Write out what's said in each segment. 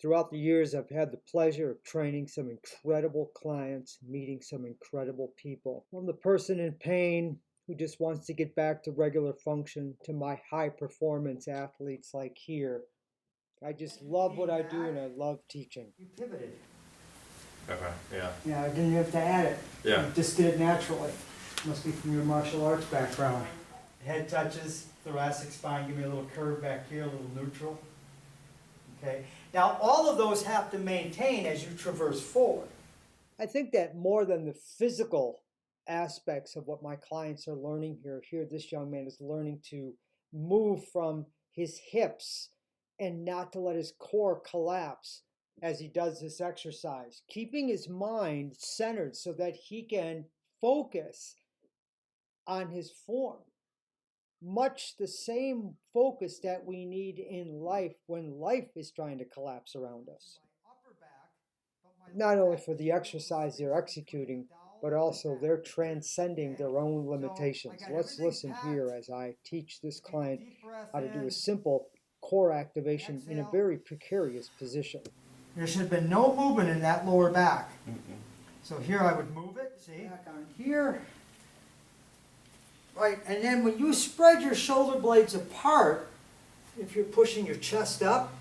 Throughout the years, I've had the pleasure of training some incredible clients, meeting some incredible people. From the person in pain who just wants to get back to regular function to my high performance athletes like here. I just love what I do and I love teaching. You pivoted. Okay, yeah. Yeah, I didn't have to add it. Yeah. You just did it naturally. Must be from your martial arts background. Head touches, thoracic spine, give me a little curve back here, a little neutral. Okay. Now, all of those have to maintain as you traverse forward. I think that more than the physical aspects of what my clients are learning here this young man is learning to move from his hips and not to let his core collapse as he does this exercise, keeping his mind centered so that he can focus on his form. Much the same focus that we need in life when life is trying to collapse around us. Not only for the exercise they're executing, but also they're transcending their own limitations. Let's listen here as I teach this client how to do a simple core activation in a very precarious position. There should have been no movement in that lower back. So here I would move it, see, back on here. Right, and then when you spread your shoulder blades apart, if you're pushing your chest up,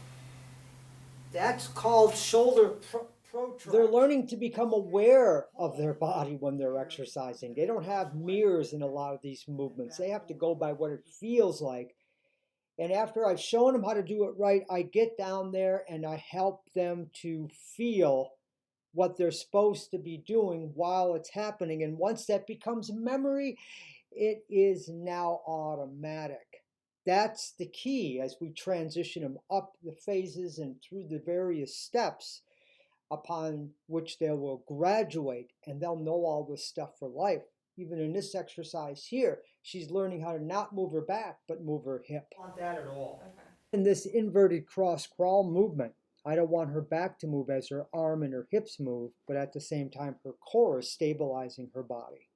that's called shoulder protraction. They're learning to become aware of their body when they're exercising. They don't have mirrors in a lot of these movements. They have to go by what it feels like. And after I've shown them how to do it right, I get down there and I help them to feel what they're supposed to be doing while it's happening. And once that becomes memory, it is now automatic. That's the key as we transition them up the phases and through the various steps upon which they will graduate, and they'll know all this stuff for life. Even in this exercise here, she's learning how to not move her back, but move her hip. I don't want that at all. Okay. In this inverted cross crawl movement, I don't want her back to move as her arm and her hips move, but at the same time, her core is stabilizing her body.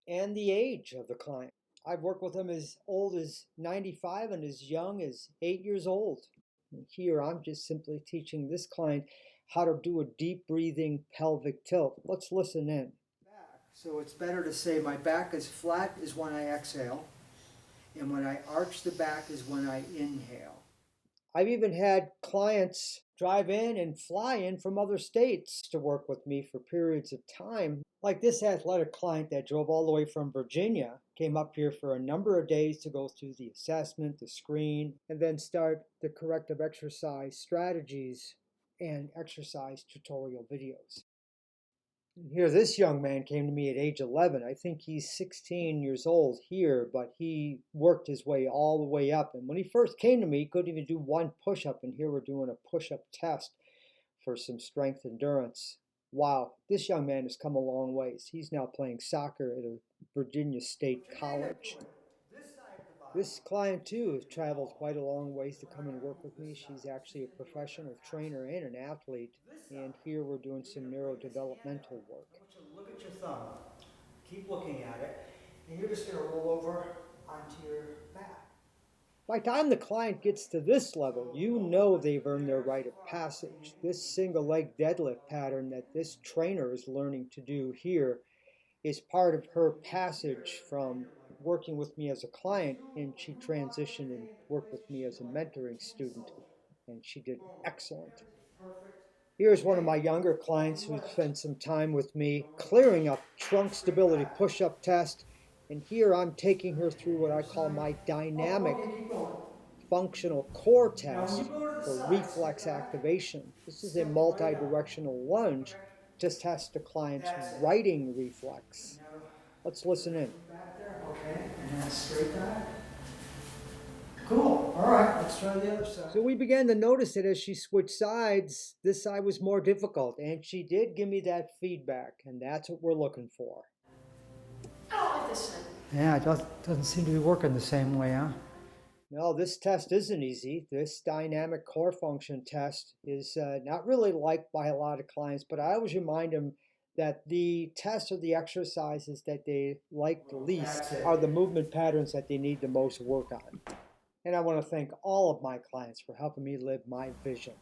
And the age of the client. I've worked with them as old as 95 and as young as 8 years old. And here I'm just simply teaching this client how to do a deep breathing pelvic tilt. Let's listen in. So it's better to say my back is flat is when I exhale, and when I arch the back is when I inhale. I've even had clients drive in and fly in from other states to work with me for periods of time. Like this athletic client that drove all the way from Virginia, came up here for a number of days to go through the assessment, the screen, and then start the corrective exercise strategies and exercise tutorial videos. Here, this young man came to me at age 11. I think he's 16 years old here, but he worked his way all the way up. And when he first came to me, he couldn't even do one push-up. And here we're doing a push-up test for some strength endurance. Wow, this young man has come a long ways. He's now playing soccer at a Virginia State college. This client, too, has traveled quite a long ways to come and work with me. She's actually a professional trainer and an athlete. And here we're doing some neurodevelopmental work. I want you to look at your thumb. Keep looking at it. And you're just going to roll over onto your back. By the time the client gets to this level, you know they've earned their rite of passage. This single leg deadlift pattern that this trainer is learning to do here is part of her passage from working with me as a client, and she transitioned and worked with me as a mentoring student, and she did excellent. Here's one of my younger clients who spent some time with me clearing up trunk stability push-up test, and here I'm taking her through what I call my dynamic functional core test for reflex activation. This is a multi-directional lunge to test the client's righting reflex. Let's listen in. Back there, okay, and then straight back. Cool. All right, let's try the other side. So we began to notice that as she switched sides, this side was more difficult, and she did give me that feedback, and that's what we're looking for. I don't like this side. Yeah, it doesn't seem to be working the same way, huh? No, this test isn't easy. This dynamic core function test is not really liked by a lot of clients, but I always remind them that the tests or the exercises that they like the least are the movement patterns that they need the most work on. And I want to thank all of my clients for helping me live my vision.